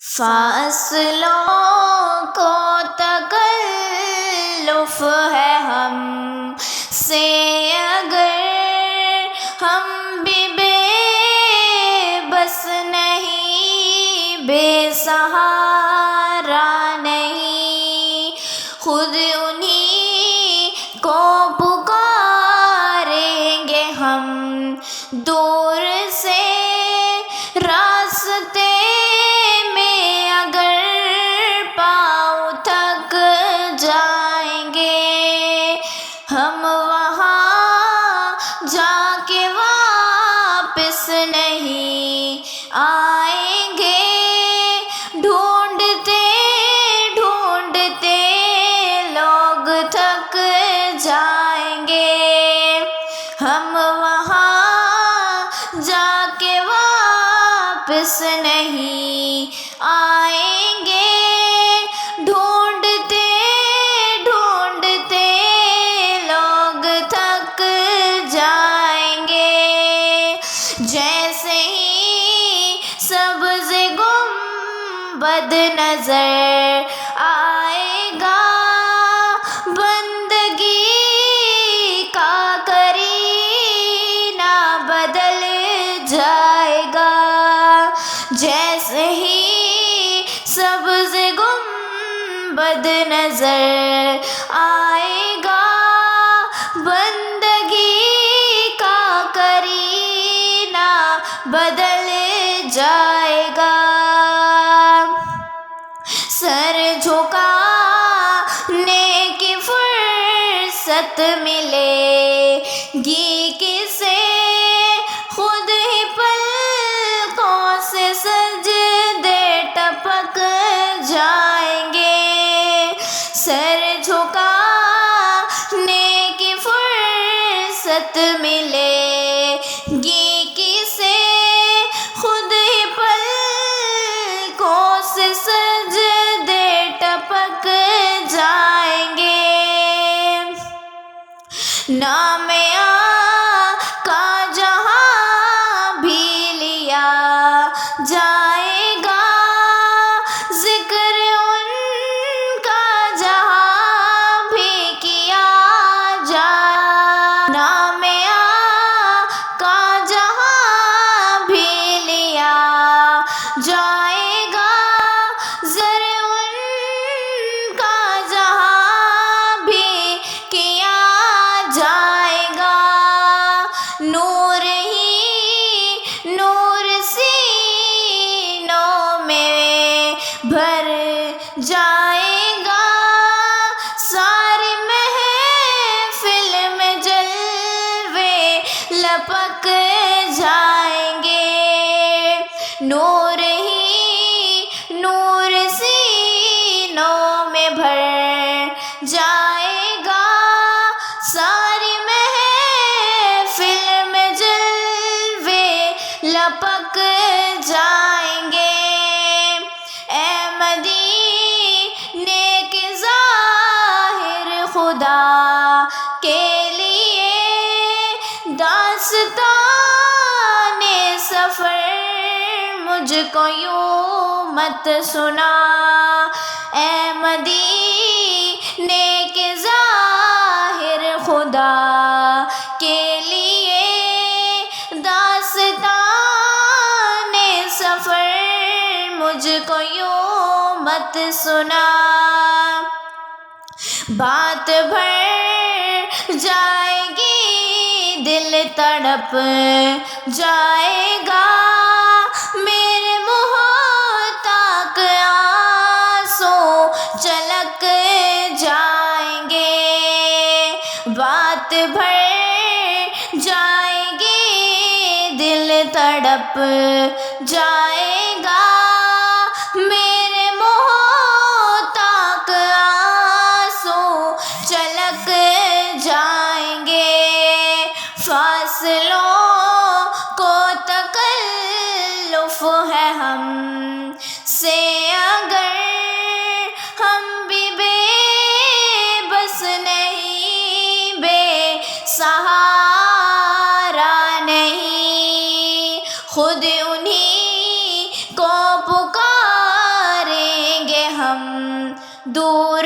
فاصلوں کو تکلف ہے ہم سے اگر ہم بھی بے بس نہیں، بے سہارا نہیں، خود انہی کو پکاریں گے ہم دور سے راستے میں اگر پاؤں تھک جائیں گے، ہم وہاں جا کے واپس نہیں آئیں گے، ڈھونڈتے ڈھونڈتے لوگ تھک جائیں گے، ہم وہاں جا کے واپس نہیں آئیں گے، ڈھونڈتے ڈھونڈتے لوگ تھک جائیں گے، جیسے ہی سبز گنبد نظر آئے گا، بندگی کا کرینہ بدل جائے گا، جیسے ہی سبز گنبد نظر آئے گا، بندگی کا کرینہ بدل جائے گا، سر جھکانے کی فرصت ملے گی کسے، خود ہی پلکوں سے سجدے ٹپک جائیں گے، سر جھکانے کی فرصت ملے گی کسے، خود ہی پلکوں سے سجدے ٹپک جائیں گے، نام آقا جہاں بھی لیا جائے گا، ذکر ان کا جہاں بھی کیا جائے، نام آقا جہاں بھی لیا جائے گا، ذکر ان کا جہاں بھی کیا جائے گا، نور ہی نور سینوں میں بھر جائے گا، ساری محفل میں جلوے لپک جائیں گے، نور ہی نور سینوں میں بھر جائے گا، ساری محفل میں جلوے لپک جائیں گے، اے مدینے کے ظاہر خدا کے لیے داستان سفر مجھ کو یوں مت سنا، اے مدینے کے ظاہر خدا کے لیے داستان سفر مجھ کو یوں مت سنا، بات بھر جائے گی دل تڑپ جائے گا، میرے منہ تک آنسو چھلک جائیں گے، بات بھر جائے گی دل تڑپ جائے گا، میرے منہ تک آنسو چھلک جائیں گے، فاصلوں کو تکلف ہے ہم سے اگر ہم بھی بے بس نہیں، بے سہارا نہیں، خود انہی کو پکار دور